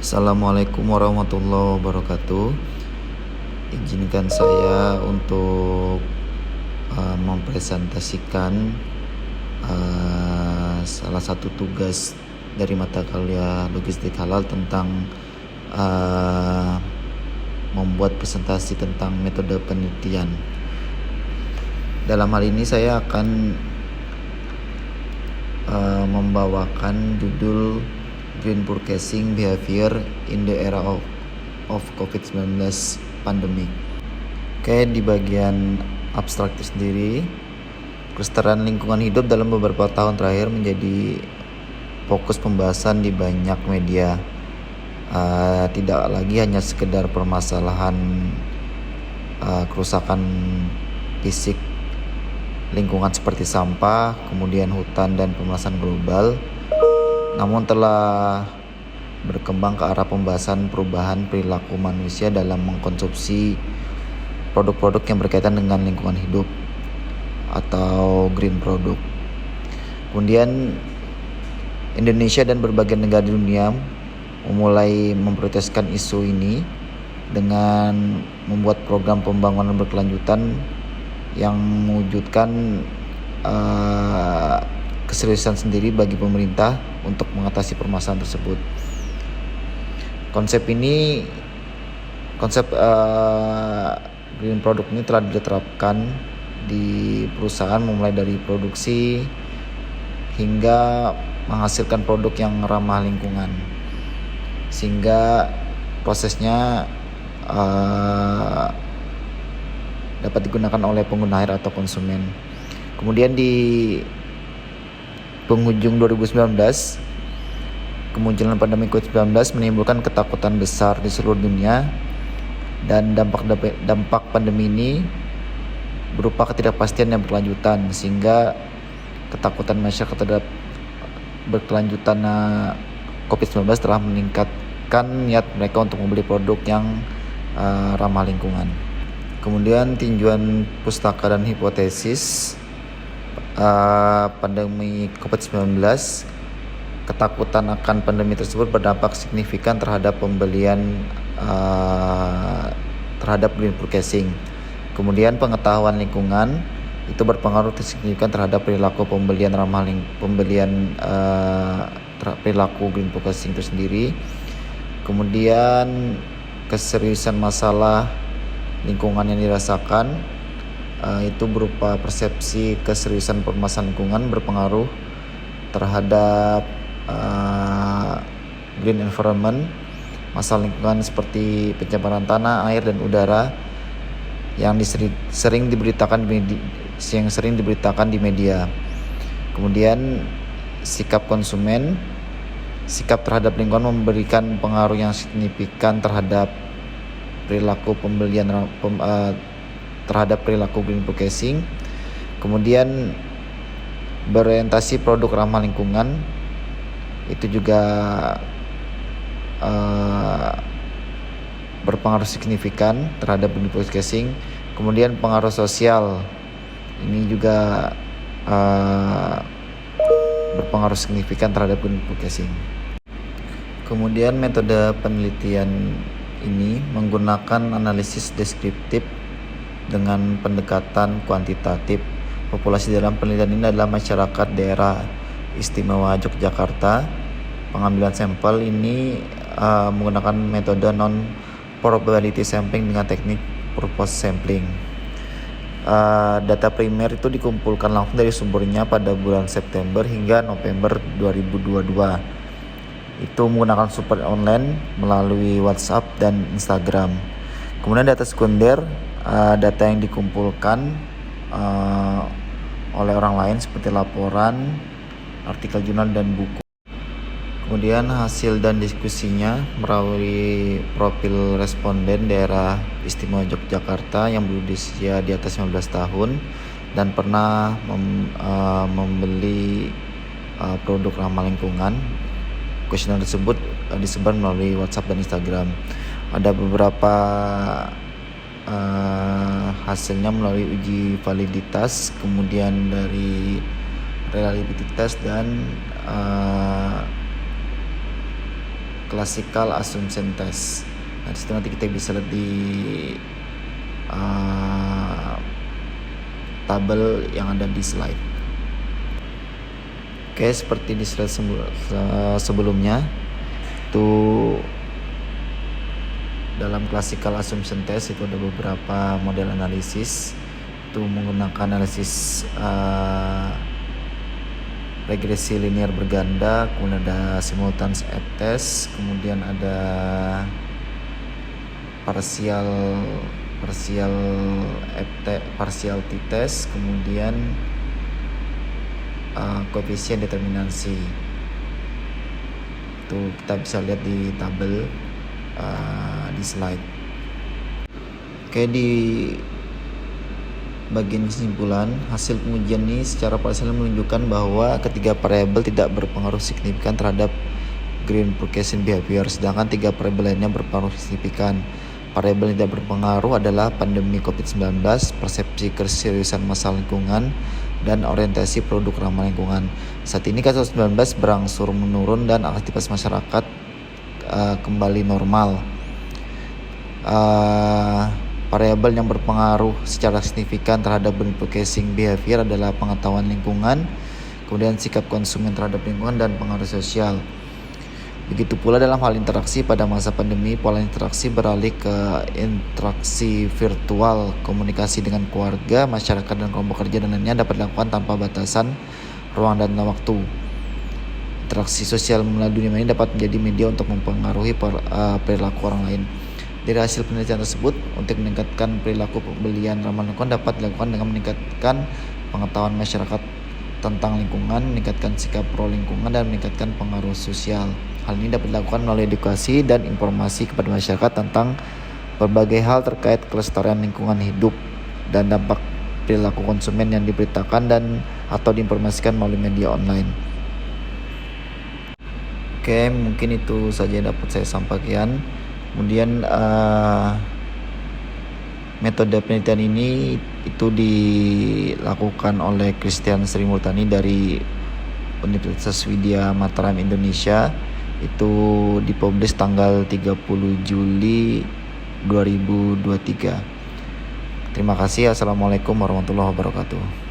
Assalamualaikum warahmatullahi wabarakatuh. Izinkan saya untuk mempresentasikan salah satu tugas dari mata kuliah logistik halal tentang membuat presentasi tentang metode penelitian. Dalam hal ini saya akan membawakan judul Green Purchasing Behavior in the Era of COVID-19 Pandemic. Oke, di bagian abstrak itu sendiri, kelestarian lingkungan hidup dalam beberapa tahun terakhir menjadi fokus pembahasan di banyak media. Tidak lagi hanya sekedar permasalahan kerusakan fisik lingkungan seperti sampah, kemudian hutan dan pemanasan global, namun telah berkembang ke arah pembahasan perubahan perilaku manusia dalam mengkonsumsi produk-produk yang berkaitan dengan lingkungan hidup atau green product. Kemudian Indonesia dan berbagai negara di dunia memulai memprioritaskan isu ini dengan membuat program pembangunan berkelanjutan yang mewujudkan keseriusan sendiri bagi pemerintah untuk mengatasi permasalahan tersebut. Konsep green product ini telah diterapkan di perusahaan mulai dari produksi hingga menghasilkan produk yang ramah lingkungan, sehingga prosesnya dapat digunakan oleh pengguna air atau konsumen. Kemudian di penghujung 2019, kemunculan pandemi COVID-19 menimbulkan ketakutan besar di seluruh dunia, dan dampak pandemi ini berupa ketidakpastian yang berkelanjutan, sehingga ketakutan masyarakat terhadap berkelanjutan COVID-19 telah meningkatkan niat mereka untuk membeli produk yang ramah lingkungan. Kemudian tinjauan pustaka dan hipotesis pandemi COVID-19, ketakutan akan pandemi tersebut berdampak signifikan terhadap pembelian terhadap green purchasing. Kemudian pengetahuan lingkungan itu berpengaruh signifikan terhadap perilaku pembelian perilaku green purchasing itu sendiri. Kemudian keseriusan masalah lingkungan yang dirasakan itu berupa persepsi keseriusan permasalahan lingkungan berpengaruh terhadap green environment, masalah lingkungan seperti pencemaran tanah, air, dan udara yang sering diberitakan di media. Kemudian sikap konsumen, sikap terhadap lingkungan memberikan pengaruh yang signifikan terhadap perilaku terhadap perilaku green purchasing. Kemudian berorientasi produk ramah lingkungan itu juga berpengaruh signifikan terhadap green purchasing. Kemudian pengaruh sosial ini juga berpengaruh signifikan terhadap green purchasing. Kemudian metode penelitian ini menggunakan analisis deskriptif dengan pendekatan kuantitatif. Populasi dalam penelitian ini adalah masyarakat daerah istimewa Yogyakarta. Pengambilan sampel ini menggunakan metode non-probability sampling dengan teknik purpose sampling. Data primer itu dikumpulkan langsung dari sumbernya pada bulan September hingga November 2022. Itu menggunakan sumber online melalui WhatsApp dan Instagram. Kemudian data sekunder, data yang dikumpulkan oleh orang lain seperti laporan, artikel jurnal, dan buku. Kemudian hasil dan diskusinya melalui profil responden daerah istimewa Yogyakarta yang berusia di atas 19 tahun dan pernah membeli produk ramah lingkungan. Kuesioner tersebut disebar melalui WhatsApp dan Instagram. Ada beberapa hasilnya melalui uji validitas, kemudian dari reliabilitas dan classical assumption test. Nah, disitu nanti kita bisa lihat di tabel yang ada di slide. Oke, seperti di slide sebelumnya, itu dalam classical assumption test itu ada beberapa model analisis. Itu menggunakan analisis regresi linear berganda, kemudian ada simultaneous t-test, kemudian ada partial t-test, kemudian koefisien determinansi. Itu kita bisa lihat di tabel di slide. Oke, di bagian kesimpulan, hasil pengujian ini secara parsial menunjukkan bahwa ketiga variabel tidak berpengaruh signifikan terhadap green purchasing behavior, sedangkan tiga variabel lainnya berpengaruh signifikan. Variabel yang tidak berpengaruh adalah pandemi COVID-19, persepsi keseriusan masalah lingkungan, dan orientasi produk ramah lingkungan. Saat ini kasus 19 berangsur menurun dan aktivitas masyarakat kembali normal. Variabel yang berpengaruh secara signifikan terhadap green purchasing behavior adalah pengetahuan lingkungan, kemudian sikap konsumen terhadap lingkungan, dan pengaruh sosial. Begitu pula dalam hal interaksi pada masa pandemi, pola interaksi beralih ke interaksi virtual, komunikasi dengan keluarga, masyarakat, dan kelompok kerja dan lainnya dapat dilakukan tanpa batasan ruang dan waktu. Interaksi sosial melalui dunia ini dapat menjadi media untuk mempengaruhi perilaku orang lain. Dari hasil penelitian tersebut, untuk meningkatkan perilaku pembelian ramah lingkungan dapat dilakukan dengan meningkatkan pengetahuan masyarakat tentang lingkungan, meningkatkan sikap pro lingkungan, dan meningkatkan pengaruh sosial. Hal ini dapat dilakukan melalui edukasi dan informasi kepada masyarakat tentang berbagai hal terkait kelestarian lingkungan hidup dan dampak perilaku konsumen yang diberitakan dan atau diinformasikan melalui media online. Oke, mungkin itu saja yang dapat saya sampaikan. Kemudian metode penelitian ini itu dilakukan oleh Christian Sri Murtani dari Universitas Widya Mataram Indonesia. Itu dipublish tanggal 30 Juli 2023. Terima kasih. Assalamualaikum warahmatullahi wabarakatuh.